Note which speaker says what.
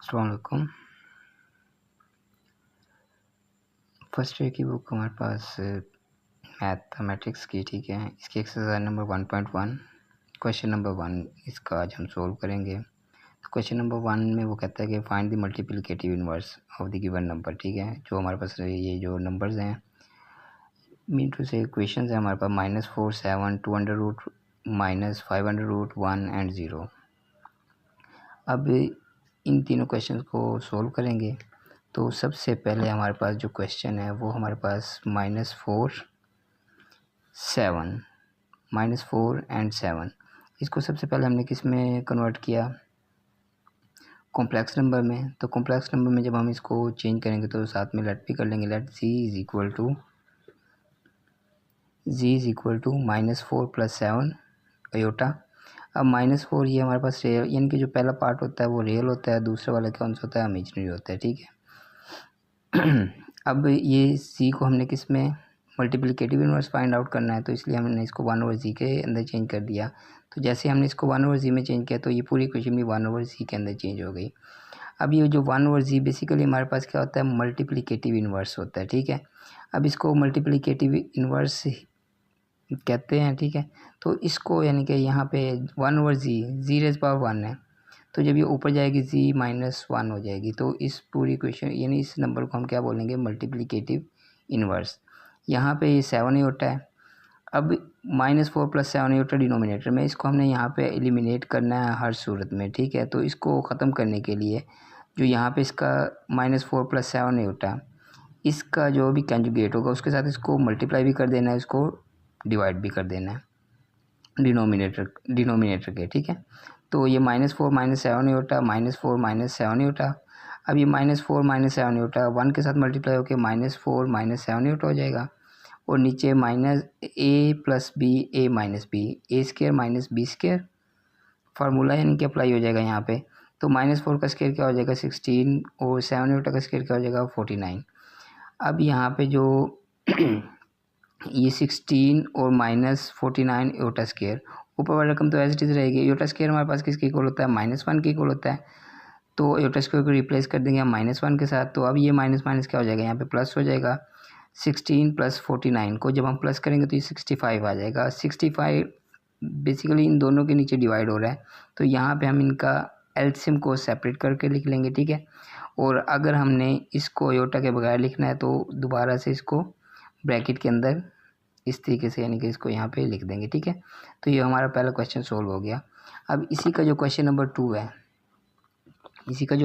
Speaker 1: अस्सलाम वालेकुम। First year की बुक हमारे पास मैथमेटिक्स की, ठीक है। इसकी एक्सरसाइज नंबर 1.1 क्वेश्चन नंबर 1 इसका आज हम सोल्व करेंगे। तो क्वेश्चन नंबर 1 में वो कहता है कि find the multiplicative inverse of the given number, ठीक है। जो हमारे पास ये जो नंबर्स हैं मीन टू से इक्वेशंस है हमारे पास -4, 7, 2√, -5√1 एंड 0। अब इन तीनों क्वेश्चन को सोल्व करेंगे। तो सबसे पहले हमारे पास जो क्वेश्चन है वो हमारे पास -4, 7, -4 एंड 7, इसको सबसे पहले हमने किस में कन्वर्ट किया, कॉम्प्लेक्स नंबर में। तो कॉम्प्लेक्स नंबर में जब हम इसको चेंज करेंगे तो साथ में लेट भी कर लेंगे। Let z is equal to -4 + 7 iota. अब -4 ये हमारे पास रियल, यानी कि जो पहला पार्ट होता है वो रियल होता है, दूसरा वाला कौन सा होता है, इमेजिनरी होता है, ठीक है। अब ये c को हमने किस में मल्टीप्लिकेटिव इनवर्स फाइंड आउट करना है, तो इसलिए हमने इसको 1/z के अंदर चेंज कर दिया। तो जैसे हमने इसको 1/z में चेंज किया तो ये पूरी इक्वेशन भी 1/z के अंदर चेंज हो गई। अब ये जो 1/z बेसिकली हमारे पास क्या होता है, मल्टीप्लिकेटिव इनवर्स होता है, ठीक है। अब इसको मल्टीप्लिकेटिव इनवर्स कहते हैं, ठीक है। तो इसको यानी कि यहाँ पे 1/z 1 है, तो जब ये ऊपर जाएगी z-1 हो जाएगी। तो इस पूरी इक्वेशन यानी इस नंबर को हम क्या बोलेंगे, मल्टीप्लिकेटिव इनवर्स। यहाँ पे ये 7 ही होता है। अब -4 + 7 ही होता है डिनोमिनेटर में, इसको हमने यहाँ पे एलिमिनेट करना है हर सूरत में, ठीक है। तो इसको ख़त्म करने के लिए जो यहाँ पे इसका -4 + 7 ही होता है, इसका जो भी कंजुगेट होगा उसके साथ इसको मल्टीप्लाई भी कर देना है, इसको डिवाइड भी कर देना है डिनोमिनेटर के, ठीक है। तो ये -4 - 7 होता, -4 - 7 होता। अब ये -4 - 7 होता 1 के साथ मल्टीप्लाई होकर -4 - 7 हो जाएगा। और नीचे -a + b a - b a² - b² formula यानी कि अप्लाई हो जाएगा यहाँ पे। तो -4 का स्क्वायर क्या हो जाएगा 16 और 7 का स्क्वायर क्या हो जाएगा 49। अब यहाँ पे जो ये 16 और -49 योटा स्क्वायर, ऊपर वाला रकम तो एज इट इज़ रहेगी। योटा स्क्वायर हमारे पास किसके इक्वल होता है, -1 के इक्वल होता है। तो योटा स्क्वायर को रिप्लेस कर देंगे हम -1 के साथ। तो अब ये माइनस क्या हो जाएगा, यहाँ पे प्लस हो जाएगा। 16 + 49 को जब हम प्लस करेंगे तो ये 65 आ जाएगा। 65 बेसिकली इन दोनों के नीचे डिवाइड हो रहा है, तो यहाँ पे हम इनका एलसीएम को सेपरेट करके लिख लेंगे, ठीक है। और अगर हमने इसको योटा के बगैर लिखना है तो दोबारा से इसको ब्रैकेट के अंदर इस तरीके से यानी कि इसको यहाँ पे लिख देंगे, ठीक है। तो ये हमारा पहला क्वेश्चन सोल्व हो गया। अब इसी का जो क्वेश्चन नंबर 2 है, इसी का जो